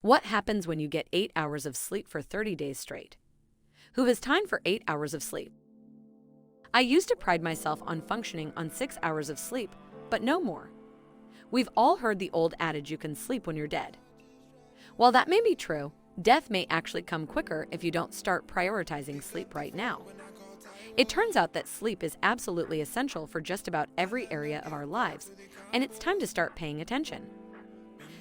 What happens when you get 8 hours of sleep for 30 days straight? Who has time for 8 hours of sleep? I used to pride myself on functioning on 6 hours of sleep, but no more. We've all heard the old adage you can sleep when you're dead. While that may be true, death may actually come quicker if you don't start prioritizing sleep right now. It turns out that sleep is absolutely essential for just about every area of our lives, and it's time to start paying attention.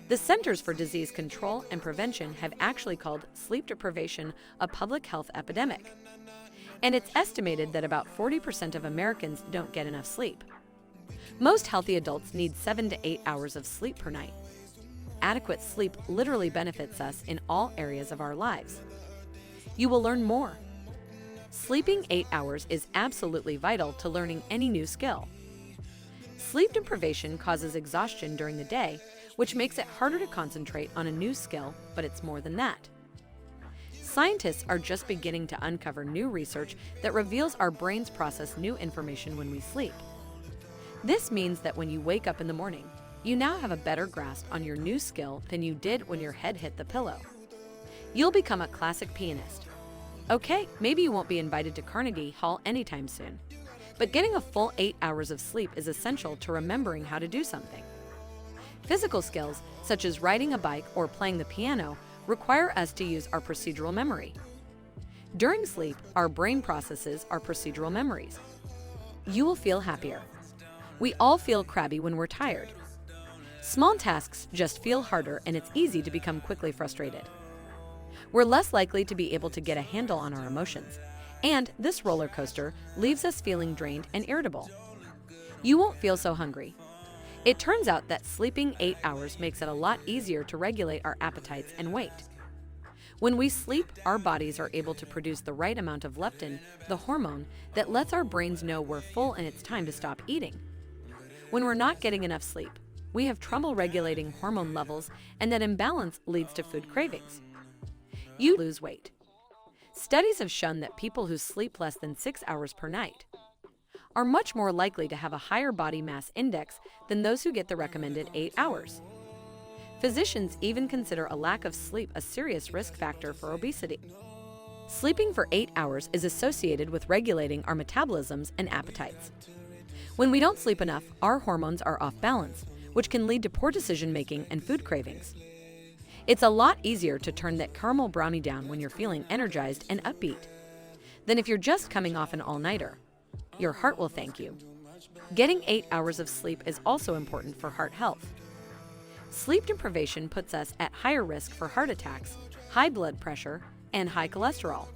The Centers for Disease Control and Prevention have actually called sleep deprivation a public health epidemic. And it's estimated that about 40% of Americans don't get enough sleep. Most healthy adults need 7 to 8 hours of sleep per night. Adequate sleep literally benefits us in all areas of our lives. You will learn more. Sleeping 8 hours is absolutely vital to learning any new skill. Sleep deprivation causes exhaustion during the day, which makes it harder to concentrate on a new skill, but it's more than that. Scientists are just beginning to uncover new research that reveals our brains process new information when we sleep. This means that when you wake up in the morning, you now have a better grasp on your new skill than you did when your head hit the pillow. You'll become a classic pianist. Okay, maybe you won't be invited to Carnegie Hall anytime soon, but getting a full 8 hours of sleep is essential to remembering how to do something. Physical skills, such as riding a bike or playing the piano, require us to use our procedural memory. During sleep, our brain processes our procedural memories. You will feel happier. We all feel crabby when we're tired. Small tasks just feel harder, and it's easy to become quickly frustrated. We're less likely to be able to get a handle on our emotions, and this roller coaster leaves us feeling drained and irritable. You won't feel so hungry. It turns out that sleeping 8 hours makes it a lot easier to regulate our appetites and weight. When we sleep, our bodies are able to produce the right amount of leptin, the hormone that lets our brains know we're full and it's time to stop eating. When we're not getting enough sleep, we have trouble regulating hormone levels, and that imbalance leads to food cravings. You lose weight. Studies have shown that people who sleep less than 6 hours per night are much more likely to have a higher body mass index than those who get the recommended 8 hours. Physicians even consider a lack of sleep a serious risk factor for obesity. Sleeping for 8 hours is associated with regulating our metabolisms and appetites. When we don't sleep enough, our hormones are off balance, which can lead to poor decision-making and food cravings. It's a lot easier to turn that caramel brownie down when you're feeling energized and upbeat than if you're just coming off an all-nighter. Your heart will thank you. Getting 8 hours of sleep is also important for heart health. Sleep deprivation puts us at higher risk for heart attacks, high blood pressure, and high cholesterol.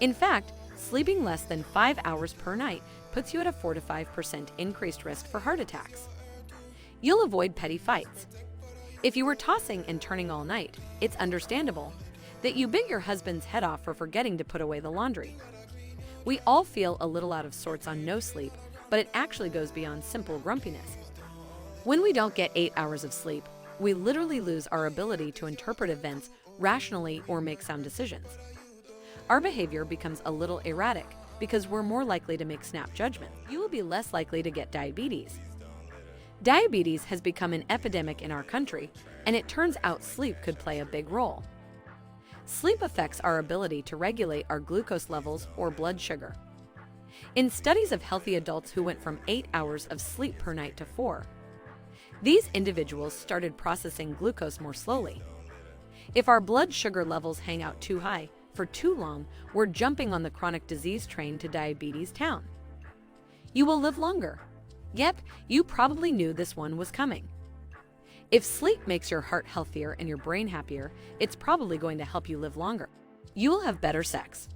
In fact, sleeping less than 5 hours per night puts you at a 4 to 5% increased risk for heart attacks. You'll avoid petty fights. If you were tossing and turning all night, it's understandable that you bit your husband's head off for forgetting to put away the laundry. We all feel a little out of sorts on no sleep, but it actually goes beyond simple grumpiness. When we don't get 8 hours of sleep, we literally lose our ability to interpret events rationally or make sound decisions. Our behavior becomes a little erratic because we're more likely to make snap judgments. You will be less likely to get diabetes. Diabetes has become an epidemic in our country, and it turns out sleep could play a big role. Sleep affects our ability to regulate our glucose levels or blood sugar. In studies of healthy adults who went from 8 hours of sleep per night to 4, these individuals started processing glucose more slowly. If our blood sugar levels hang out too high for too long, we're jumping on the chronic disease train to diabetes town. You will live longer. Yep, you probably knew this one was coming. If sleep makes your heart healthier and your brain happier, it's probably going to help you live longer. You will have better sex.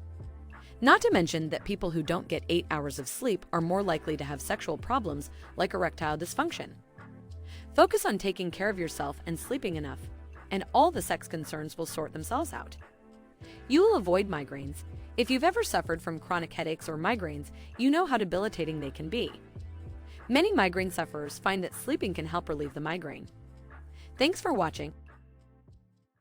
Not to mention that people who don't get 8 hours of sleep are more likely to have sexual problems like erectile dysfunction. Focus on taking care of yourself and sleeping enough, and all the sex concerns will sort themselves out. You will avoid migraines. If you've ever suffered from chronic headaches or migraines, you know how debilitating they can be. Many migraine sufferers find that sleeping can help relieve the migraine. Thanks for watching.